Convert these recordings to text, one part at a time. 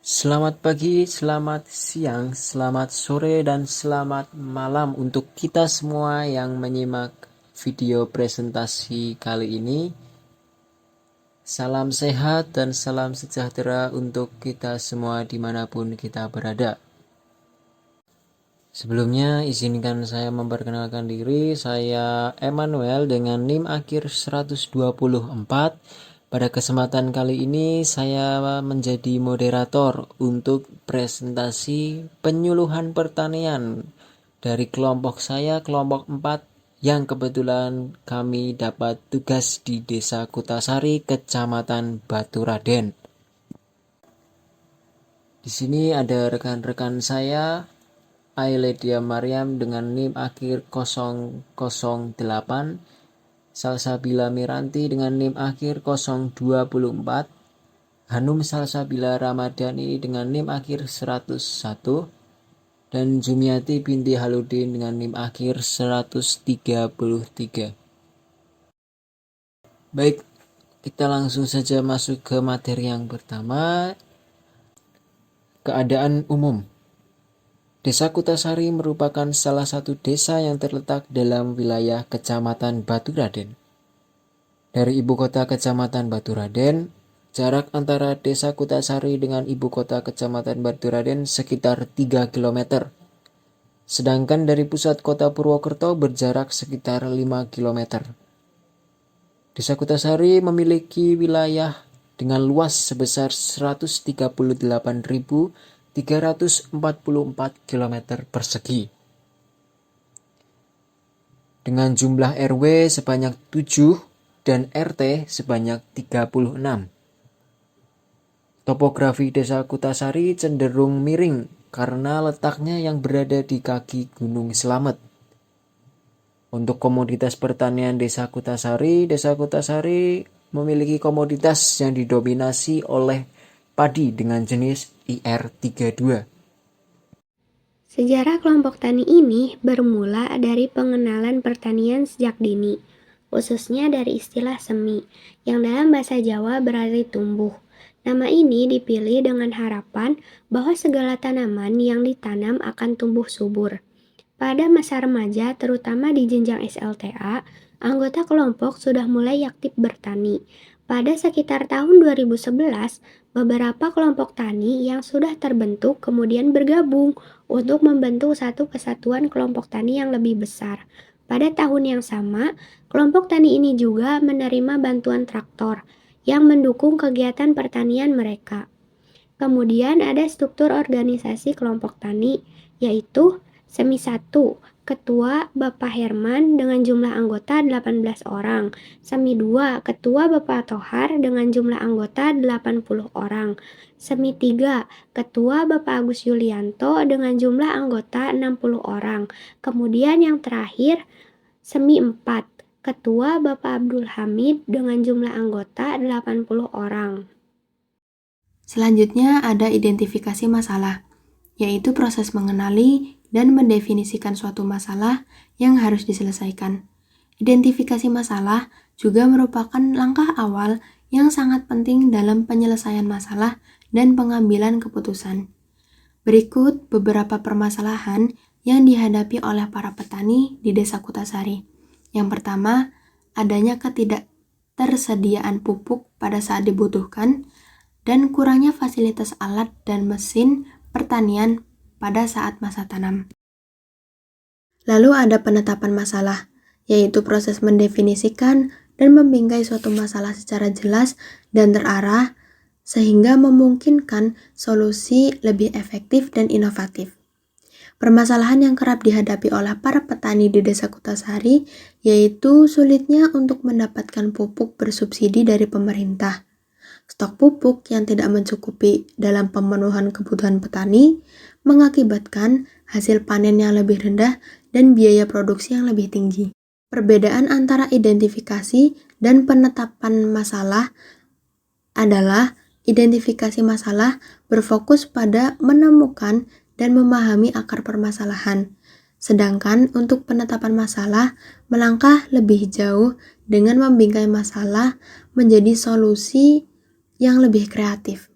Selamat pagi, selamat siang, selamat sore, dan selamat malam untuk kita semua yang menyimak video presentasi kali ini. Salam sehat dan salam sejahtera untuk kita semua dimanapun kita berada. Sebelumnya izinkan saya memperkenalkan diri, saya Emmanuel dengan NIM akhir 124. Pada kesempatan kali ini saya menjadi moderator untuk presentasi penyuluhan pertanian dari kelompok saya, kelompok 4, yang kebetulan kami dapat tugas di Desa Kutasari, Kecamatan Baturaden. Di sini ada rekan-rekan saya, Ailedia Maryam dengan NIM akhir 008, Salsabila Miranti dengan NIM akhir 024, Hanum Salsabila Ramadhani dengan NIM akhir 101, dan Jumiati binti Haludin dengan NIM akhir 133. Baik, kita langsung saja masuk ke materi yang pertama, keadaan umum. Desa Kutasari merupakan salah satu desa yang terletak dalam wilayah Kecamatan Baturaden. Dari ibu kota Kecamatan Baturaden, jarak antara Desa Kutasari dengan ibu kota Kecamatan Baturaden sekitar 3 km. Sedangkan dari pusat kota Purwokerto berjarak sekitar 5 km. Desa Kutasari memiliki wilayah dengan luas sebesar 138.344 km persegi. Dengan jumlah RW sebanyak 7 dan RT sebanyak 36. Topografi Desa Kutasari cenderung miring karena letaknya yang berada di kaki Gunung Slamet. Untuk komoditas pertanian Desa Kutasari memiliki komoditas yang didominasi oleh padi dengan jenis IR32. Sejarah kelompok tani ini bermula dari pengenalan pertanian sejak dini, khususnya dari istilah semi, yang dalam bahasa Jawa berarti tumbuh. Nama ini dipilih dengan harapan bahwa segala tanaman yang ditanam akan tumbuh subur. Pada masa remaja, terutama di jenjang SLTA, anggota kelompok sudah mulai aktif bertani. Pada sekitar tahun 2011, beberapa kelompok tani yang sudah terbentuk kemudian bergabung untuk membentuk satu kesatuan kelompok tani yang lebih besar. Pada tahun yang sama, kelompok tani ini juga menerima bantuan traktor yang mendukung kegiatan pertanian mereka. Kemudian ada struktur organisasi kelompok tani, yaitu Semi 1, Ketua Bapak Herman dengan jumlah anggota 18 orang. Semi 2, Ketua Bapak Tohar dengan jumlah anggota 80 orang. Semi 3, Ketua Bapak Agus Yulianto dengan jumlah anggota 60 orang. Kemudian yang terakhir, Semi 4, Ketua Bapak Abdul Hamid dengan jumlah anggota 80 orang. Selanjutnya ada identifikasi masalah, yaitu proses mengenali dan mendefinisikan suatu masalah yang harus diselesaikan. Identifikasi masalah juga merupakan langkah awal yang sangat penting dalam penyelesaian masalah dan pengambilan keputusan. Berikut beberapa permasalahan yang dihadapi oleh para petani di Desa Kutasari. Yang pertama, adanya ketidaktersediaan pupuk pada saat dibutuhkan dan kurangnya fasilitas alat dan mesin pertanian pada saat masa tanam. Lalu ada penetapan masalah, yaitu proses mendefinisikan dan membingkai suatu masalah secara jelas dan terarah sehingga memungkinkan solusi lebih efektif dan inovatif. Permasalahan yang kerap dihadapi oleh para petani di Desa Kutasari yaitu sulitnya untuk mendapatkan pupuk bersubsidi dari pemerintah. Stok pupuk yang tidak mencukupi dalam pemenuhan kebutuhan petani mengakibatkan hasil panen yang lebih rendah dan biaya produksi yang lebih tinggi. Perbedaan antara identifikasi dan penetapan masalah adalah identifikasi masalah berfokus pada menemukan dan memahami akar permasalahan, sedangkan untuk penetapan masalah melangkah lebih jauh dengan membingkai masalah menjadi solusi yang lebih kreatif.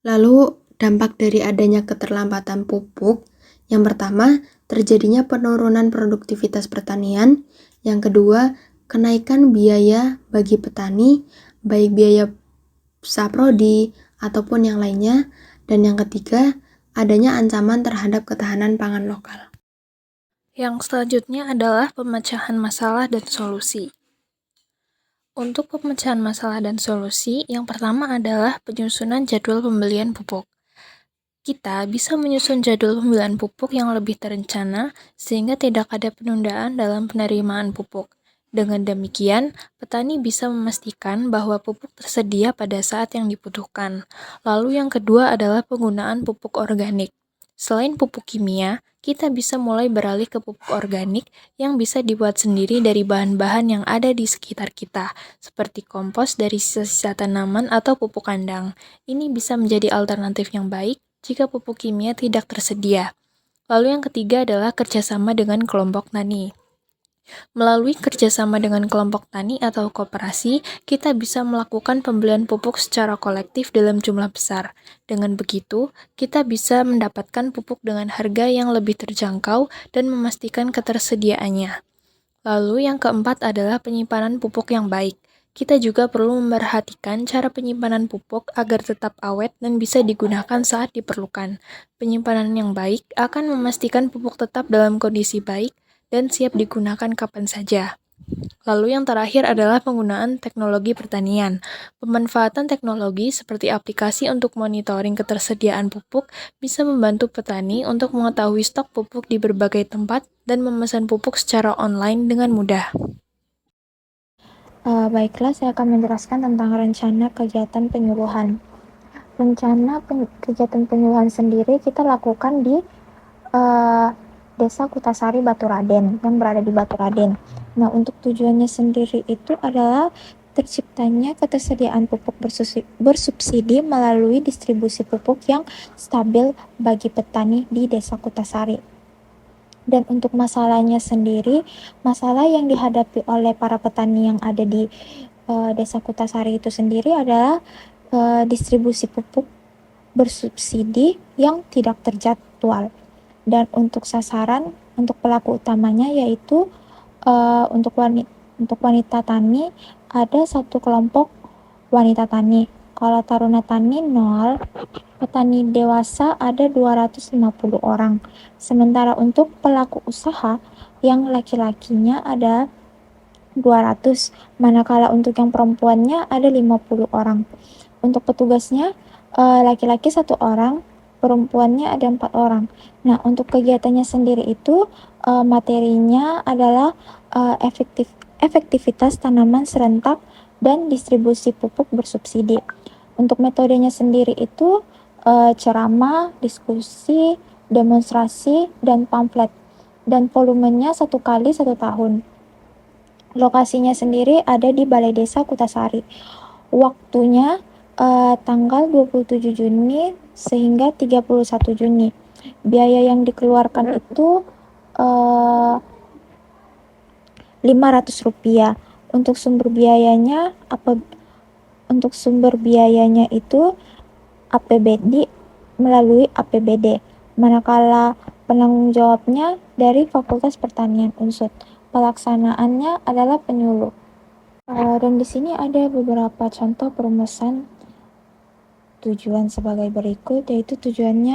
Lalu, Dampak dari adanya keterlambatan pupuk, yang pertama, terjadinya penurunan produktivitas pertanian. Yang kedua, kenaikan biaya bagi petani, baik biaya saprodi ataupun yang lainnya. Dan yang ketiga, adanya ancaman terhadap ketahanan pangan lokal. Yang selanjutnya adalah pemecahan masalah dan solusi. Untuk pemecahan masalah dan solusi, yang pertama adalah penyusunan jadwal pembelian pupuk. Kita bisa menyusun jadwal pembelian pupuk yang lebih terencana sehingga tidak ada penundaan dalam penerimaan pupuk. Dengan demikian, petani bisa memastikan bahwa pupuk tersedia pada saat yang dibutuhkan. Lalu yang kedua adalah penggunaan pupuk organik. Selain pupuk kimia, kita bisa mulai beralih ke pupuk organik yang bisa dibuat sendiri dari bahan-bahan yang ada di sekitar kita, seperti kompos dari sisa-sisa tanaman atau pupuk kandang. Ini bisa menjadi alternatif yang baik jika pupuk kimia tidak tersedia. Lalu yang ketiga adalah kerjasama dengan kelompok tani. Melalui kerjasama dengan kelompok tani atau koperasi, kita bisa melakukan pembelian pupuk secara kolektif dalam jumlah besar. Dengan begitu, kita bisa mendapatkan pupuk dengan harga yang lebih terjangkau dan memastikan ketersediaannya. Lalu yang keempat adalah penyimpanan pupuk yang baik. Kita juga perlu memperhatikan cara penyimpanan pupuk agar tetap awet dan bisa digunakan saat diperlukan. Penyimpanan yang baik akan memastikan pupuk tetap dalam kondisi baik dan siap digunakan kapan saja. Lalu yang terakhir adalah penggunaan teknologi pertanian. Pemanfaatan teknologi seperti aplikasi untuk monitoring ketersediaan pupuk bisa membantu petani untuk mengetahui stok pupuk di berbagai tempat dan memesan pupuk secara online dengan mudah. Baiklah, saya akan menjelaskan tentang rencana kegiatan penyuluhan. Rencana kegiatan penyuluhan sendiri kita lakukan di Desa Kutasari Baturaden yang berada di Baturaden. Nah, untuk tujuannya sendiri itu adalah terciptanya ketersediaan pupuk bersubsidi melalui distribusi pupuk yang stabil bagi petani di Desa Kutasari. Dan untuk masalahnya sendiri, masalah yang dihadapi oleh para petani yang ada di Desa Kutasari itu sendiri adalah distribusi pupuk bersubsidi yang tidak terjadwal. Dan untuk sasaran, untuk pelaku utamanya yaitu untuk wanita tani, ada satu kelompok wanita tani. Kalau taruna tani 0, petani dewasa ada 250 orang. Sementara untuk pelaku usaha yang laki-lakinya ada 200, manakala untuk yang perempuannya ada 50 orang. Untuk petugasnya laki-laki 1 orang, perempuannya ada 4 orang. Nah, untuk kegiatannya sendiri itu materinya adalah efektivitas tanaman serentak dan distribusi pupuk bersubsidi. Untuk metodenya sendiri itu ceramah, diskusi, demonstrasi, dan pamflet. Dan volumenya 1 kali 1 tahun. Lokasinya sendiri ada di Balai Desa Kutasari. Waktunya tanggal 27 Juni sehingga 31 Juni. Biaya yang dikeluarkan itu Rp500. Untuk sumber biayanya itu APBD melalui APBD. Manakala penanggung jawabnya dari Fakultas Pertanian Unsud. Pelaksanaannya adalah penyuluh. Dan di sini ada beberapa contoh perumusan tujuan sebagai berikut, yaitu tujuan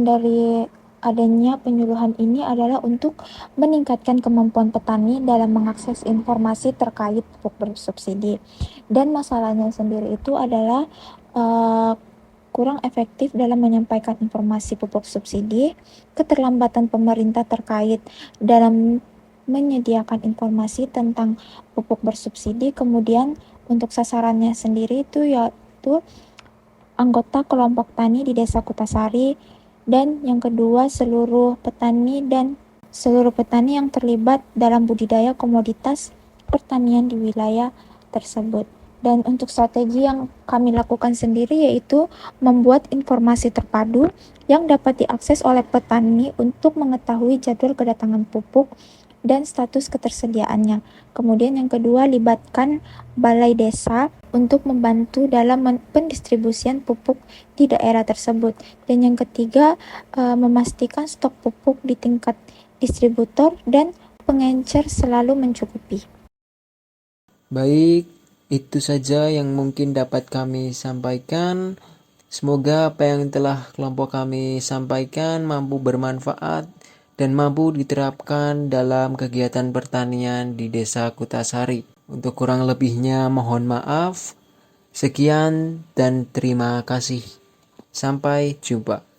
dari adanya penyuluhan ini adalah untuk meningkatkan kemampuan petani dalam mengakses informasi terkait pupuk bersubsidi. Dan masalahnya sendiri itu adalah kurang efektif dalam menyampaikan informasi pupuk subsidi, keterlambatan pemerintah terkait dalam menyediakan informasi tentang pupuk bersubsidi. Kemudian untuk sasarannya sendiri itu yaitu anggota kelompok tani di Desa Kutasari, dan yang kedua seluruh petani yang terlibat dalam budidaya komoditas pertanian di wilayah tersebut. Dan untuk strategi yang kami lakukan sendiri yaitu membuat informasi terpadu yang dapat diakses oleh petani untuk mengetahui jadwal kedatangan pupuk dan status ketersediaannya. Kemudian yang kedua, libatkan balai desa untuk membantu dalam pendistribusian pupuk di daerah tersebut. Dan yang ketiga, memastikan stok pupuk di tingkat distributor dan pengencer selalu mencukupi. Baik, itu saja yang mungkin dapat kami sampaikan. Semoga apa yang telah kelompok kami sampaikan mampu bermanfaat dan mampu diterapkan dalam kegiatan pertanian di Desa Kutasari. Untuk kurang lebihnya mohon maaf. Sekian dan terima kasih. Sampai jumpa.